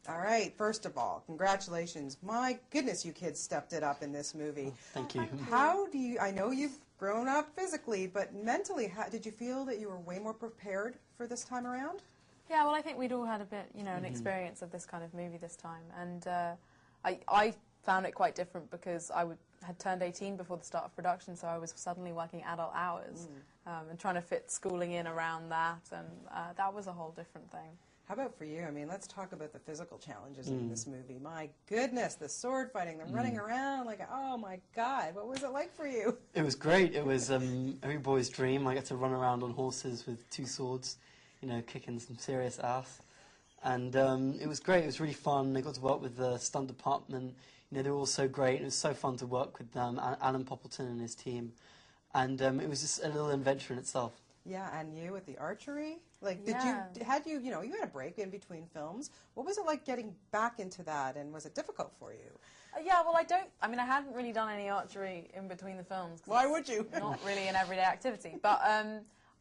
All right, first of all, congratulations. My goodness, you kids stepped it up in this movie. Oh, thank you. How do you, I know you've grown up physically, but mentally, did you feel that you were way more prepared for this time around? Yeah, well, I think we'd all had a bit, you know, an experience of this kind of movie this time. And I found it quite different because had turned 18 before the start of production, so I was suddenly working adult hours and trying to fit schooling in around that, and that was a whole different thing. How about for you? I mean, let's talk about the physical challenges in this movie. My goodness, the sword fighting, the running around, like, oh my God, what was it like for you? It was great. It was every boy's dream. I got to run around on horses with 2 swords, you know, kicking some serious ass. And it was great. It was really fun. I got to work with the stunt department. You know, they were all so great. It was so fun to work with them, Alan Poppleton and his team. And it was just a little adventure in itself. Yeah, and you with the archery? Like, you know, you had a break in between films. What was it like getting back into that, and was it difficult for you? Yeah, well, I mean, I hadn't really done any archery in between the films. Why would you? Not really an everyday activity. But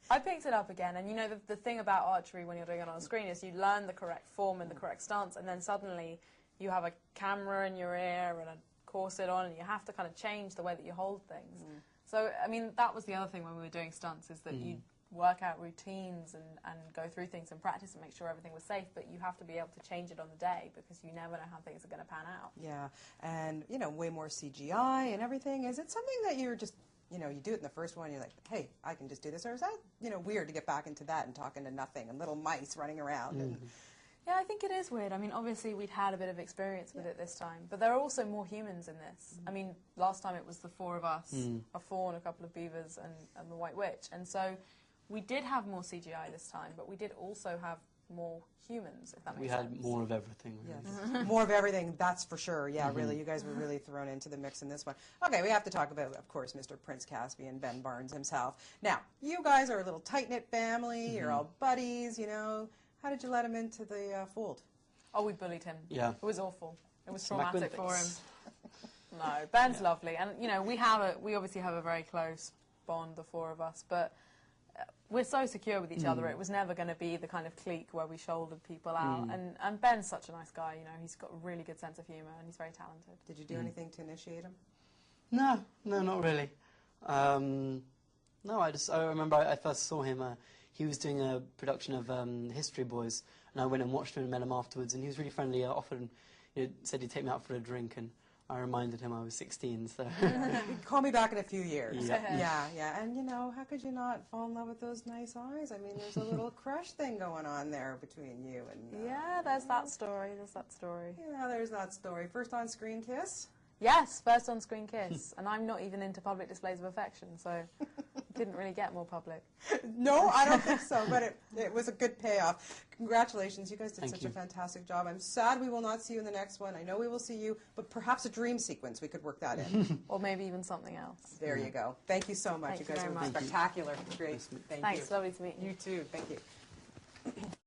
I picked it up again, and you know, the thing about archery when you're doing it on a screen is you learn the correct form and the correct stance, and then suddenly you have a camera in your ear and a corset on, and you have to kind of change the way that you hold things. So, I mean, that was the other thing when we were doing stunts, is that you work out routines and go through things and practice and make sure everything was safe, but you have to be able to change it on the day because you never know how things are going to pan out. Yeah, and, you know, way more CGI and everything. Is it something that you're just, you know, you do it in the first one, you're like, hey, I can just do this, or is that, you know, weird to get back into that and talking to nothing and little mice running around? And yeah, I think it is weird. I mean, obviously we'd had a bit of experience with it this time, but there are also more humans in this. I mean, last time it was the 4 of us, a fawn, a couple of beavers, and the White Witch, and so we did have more CGI this time, but we did also have more humans, if that makes sense. We had more of everything. Yes. More of everything, that's for sure. Yeah, really, you guys were really thrown into the mix in this one. Okay, we have to talk about, of course, Mr. Prince Caspian, Ben Barnes himself. Now, you guys are a little tight-knit family, you're all buddies, you know. How did you let him into the fold? Oh, we bullied him. Yeah. It was awful. It was traumatic for him. No, Ben's lovely. And, you know, we obviously have a very close bond, the 4 of us, but we're so secure with each other. It was never going to be the kind of clique where we shouldered people out. And Ben's such a nice guy, you know. He's got a really good sense of humour and he's very talented. Did you do anything to initiate him? No, not really. No, I remember I first saw him. He was doing a production of History Boys, and I went and watched him and met him afterwards, and he was really friendly. Offered, you know, said he'd take me out for a drink, and I reminded him I was 16, so... Call me back in a few years. Yeah. Yeah. And, you know, how could you not fall in love with those nice eyes? I mean, there's a little crush thing going on there between you and... yeah, there's that story. Yeah, there's that story. First on-screen kiss? Yes, first on-screen kiss. And I'm not even into public displays of affection, so it didn't really get more public. No, I don't think so, but it was a good payoff. Congratulations, you guys did such a fantastic job. I'm sad we will not see you in the next one. I know we will see you, but perhaps a dream sequence, we could work that in. Or maybe even something else. There you go. Thank you so much. Thank you guys you were very much. spectacular. Great. Thank you. Thanks, lovely to meet you. You too. Thank you.